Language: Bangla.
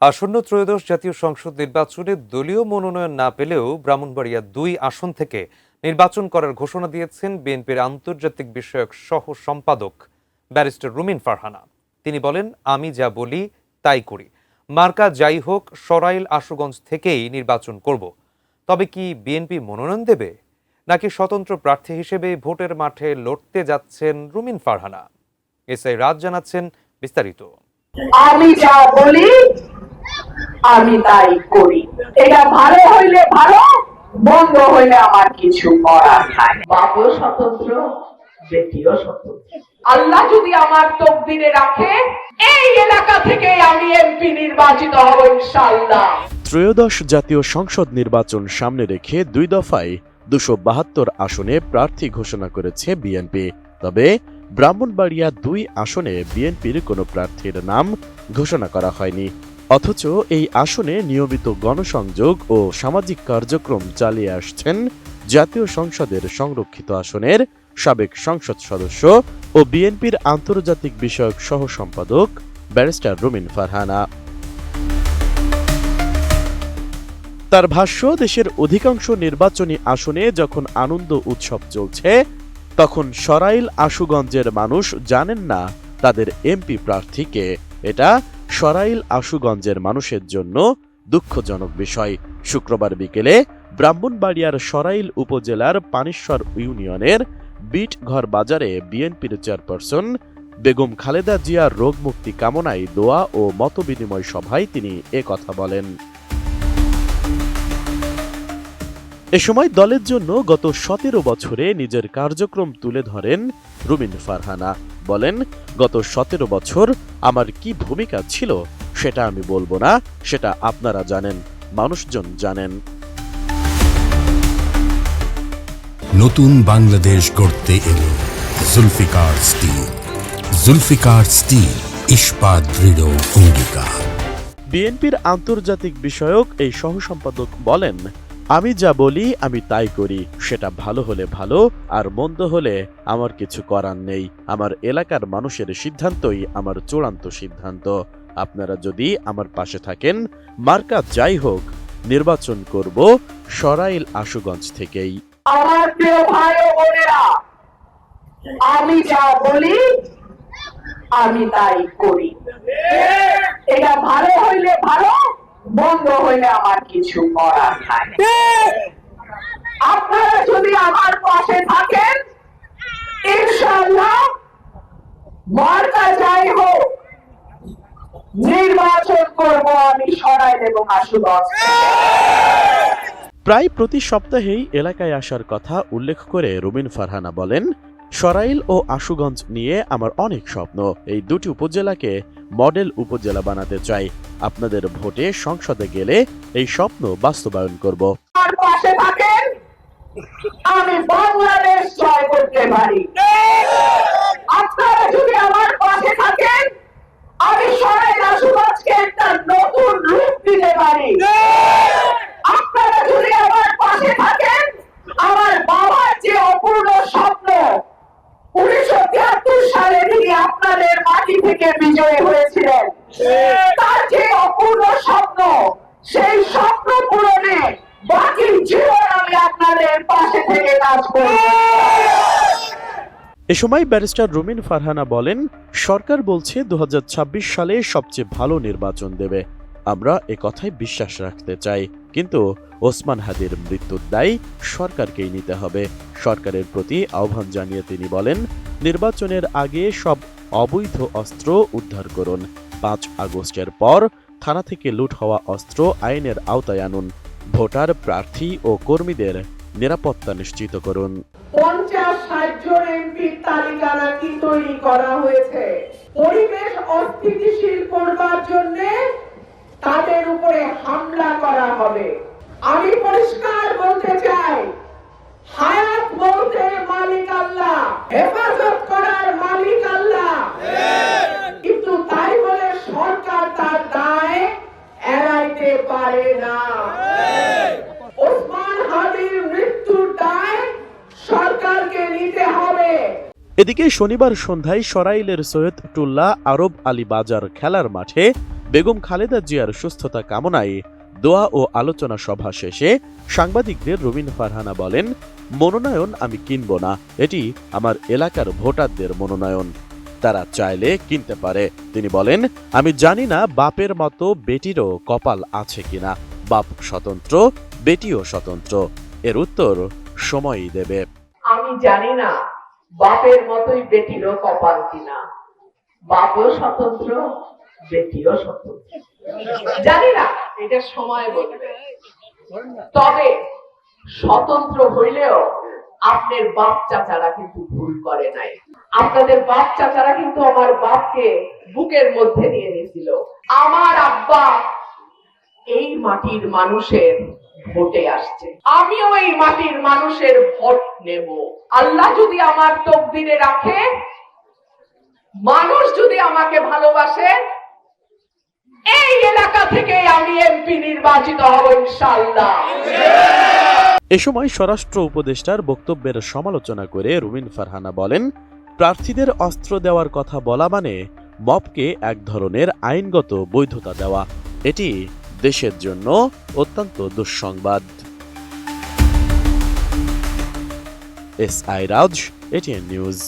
আসন্ন ত্রয়োদশ জাতীয় সংসদ নির্বাচনে দলীয় মনোনয়ন না পেলেও ব্রাহ্মণবাড়িয়া ২ আসন থেকে নির্বাচন করার ঘোষণা দিয়েছেন বিএনপির আন্তর্জাতিক বিষয়ক সহ সম্পাদক ব্যারিস্টার রুমিন ফারহানা। তিনি বলেন, আমি যা বলি তাই করি, মার্কা যাই হোক সরাইল আশুগঞ্জ থেকেই নির্বাচন করব। তবে কি বিএনপি মনোনয়ন দেবে, নাকি স্বতন্ত্র প্রার্থী হিসেবে ভোটের মাঠে লড়তে যাচ্ছেন রুমিন ফারহানা? এসআই রাজ জানাচ্ছেন বিস্তারিত। আমি যা বলি আমি তাই করি, এটা ভালো হইলে ভালো, বন্ধ হইলে আমার কিছু করার নাই। বাপও স্বতন্ত্র, বেটিও স্বতন্ত্র। আল্লাহ যদি আমার তকদিরে রাখে এই এলাকা থেকে আমি এমপি নির্বাচিত হব ইনশাআল্লাহ। ত্রয়োদশ জাতীয় সংসদ নির্বাচন সামনে রেখে 2 দফায় 272 আসনে প্রার্থী ঘোষণা করেছে বিএনপি। তবে ব্রাহ্মণবাড়িয়া 2 আসনে বিএনপির কোনো প্রার্থীর নাম ঘোষণা করা হয়নি। অথচ এই আসনে নিয়মিত গণসংযোগ ও সামাজিক কার্যক্রম চালিয়ে আসছেন জাতীয় সংসদের সংরক্ষিত আসনের সাবেক সংসদ সদস্য ও বিএনপির আন্তর্জাতিক বিষয়ক সহ সম্পাদক ব্যারিস্টার রুমিন ফারহানা। তার ভাষ্য, দেশের অধিকাংশ নির্বাচনী আসনে যখন আনন্দ উৎসব চলছে, তখন সরাইল আশুগঞ্জের মানুষ জানেন না তাদের এমপি প্রার্থীকে। এটা সরাইল আশুগঞ্জের মানুষের জন্য দুঃখজনক বিষয়। শুক্রবার বিকেলে ব্রাহ্মণবাড়িয়ার সরাইল উপজেলার পানিশ্বর ইউনিয়নের বিটঘর বাজারে বিএনপির চেয়ারপারসন বেগম খালেদা জিয়ার রোগ মুক্তি কামনায় দোয়া ও মতবিনিময় সভায় তিনি একথা বলেন। এ সময় দলের জন্য গত 17 বছরে নিজের কার্যক্রম তুলে ধরেন রুমিন ফারহানা। বলেন, গত 17 বছর আমার কি ভূমিকা ছিল সেটা আমি বলবো না, সেটা আপনারা জানেন, মানুষজন জানেন। নতুন বাংলাদেশ গড়তে এলো জুলফিকার স্টিল। জুলফিকার স্টিল, ইস্পাত দৃঢ় অঙ্গীকার। বিএনপির আন্তর্জাতিক বিষয়ক এই সহ সম্পাদক বলেন, আমি যা বলি আমি তাই করি, সেটা ভালো হলে ভালো, আর মন্দ হলে আমার কিছু করার নেই। আমার এলাকার মানুষের সিদ্ধান্তই আমার চূড়ান্ত সিদ্ধান্ত। আপনারা যদি আমার পাশে থাকেন, মার্কা যাই হোক, নির্বাচন করব সরাইল আশুগঞ্জ থেকেই। আমার প্রিয় ভাই ও বোনেরা, আমি যা বলি আমি তাই করি, এটা ভালো হইলে ভালো, বন্ধ হইলে আমার কিছু করার নাই। আপনারা যদি আমার পাশে থাকেন, ইনশাআল্লাহ মার্কা যাই হোক নির্বাচন করব আমি সরাইল এবং আশুগঞ্জ। প্রায় প্রতি সপ্তাহেই এলাকায় আসার কথা উল্লেখ করে রুমিন ফারহানা বলেন, সরাইল ও আশুগঞ্জ নিয়ে আমার অনেক স্বপ্ন। এই 2টি উপজেলাকে মডেল উপজেলা বানাতে চাই। আপনাদের ভোটে সংসদে গেলে এই স্বপ্ন বাস্তবায়ন করব। আমার পাশে থাকেন, আমি বাংলাদেশ জয় করতে পারি। আপনারা যদি আমার পাশে থাকেন, আমি সরাইল আশুগঞ্জকে একটা নতুন রূপ দিতে পারি। আপনারা যদি আমার পাশে থাকেন, আমার বাবার যে অপূর্ণ স্বপ্ন 1973 সালে তিনি আপনাদের মাটি থেকে বিজয়ী হয়েছিলেন, তার যে অপূর্ণ স্বপ্ন, সেই স্বপ্ন পূরণে বাকি জীবন আমি আপনাদের পাশে থেকে কাজ করব। এ সময় ব্যারিস্টার রুমিন ফারহানা বলেন, সরকার বলছে 2026 সালে সবচেয়ে ভালো নির্বাচন দেবে। আমরা এ কথায় বিশ্বাস রাখতে চাই, কিন্তু ওসমান হাদির মৃত্যুর দায় সরকারকেই নিতে হবে। সরকারের প্রতি আহ্বান জানিয়ে তিনি বলেন, নির্বাচনের আগে সব অবৈধ অস্ত্র উদ্ধার করুন। 5 আগস্টের পর থানা থেকে লুট হওয়া অস্ত্র আইনের আওতায় আনুন। ভোটার, প্রার্থী ও কর্মীদের নিরাপত্তা নিশ্চিত করুন। 50-60 জন এমপির তালিকা নাকি তৈরি করা হয়েছে পরিবেশ অস্থিতিশীল করবার জন্য, তাদের উপরে হামলা করা হবে। আমি পরিষ্কার বলতে চাই, হায়াত বলতে মালিক আল্লাহ, হেফাজত করার মালিক আল্লাহ, কিন্তু তাই বলে সরকার তার দায় এড়াইতে পারে না। ওসমান হাদির মৃত্যুর দায় সরকারকে নিতে হবে। এদিকে শনিবার সন্ধ্যায় সরাইলের সৈয়দটুল্লাহ আরব আলী বাজার খেলার মাঠে বেগম খালেদা জিয়ার সুস্থতা কামনায় দোয়া ও আলোচনা সভা শেষে সাংবাদিকদের রুমিন ফারহানা বলেন, মনোনয়ন আমি কিনব না, এটি আমার এলাকার ভোটারদের মনোনয়ন, তারা চাইলে কিনতে পারে। তিনি বলেন, আমি জানি না বাপের মতো বেটিরও কপাল আছে কিনা, বাপ স্বতন্ত্র, বেটিও স্বতন্ত্র, এর উত্তর সময়ই দেবে। আমি জানি না বাপের মতোই বেটিরও কপাল কিনা, বাপও স্বতন্ত্র, বেটিও স্বতন্ত্র, জানি না, এটা সময় বলবে। তবে স্বতন্ত্র হইলেও আপনার বাপ চাচারা কিন্তু ভুল করে নাই। আপনাদের বাপ চাচারা কিন্তু আমার বাপকে বুকের মধ্যে নিয়ে নিয়েছিল। আমার আব্বা এই মাটির মানুষের ভোটে আসছে, আমিও এই মাটির মানুষের ভোট নেব। আল্লাহ যদি আমার তকদিরে রাখে, মানুষ যদি আমাকে ভালোবাসে, এই এলাকা থেকে আমি এমপি নির্বাচিত হব ইনশাআল্লাহ। এ সময় স্বরাষ্ট্র উপদেষ্টার বক্তব্যের সমালোচনা করে রুমিন ফারহানা বলেন, প্রার্থীদের অস্ত্র দেওয়ার কথা বলা মানে মবকে এক ধরনের আইনগত বৈধতা দেওয়া, এটি দেশের জন্য অত্যন্ত দুঃসংবাদ। S I Raj, ATN news.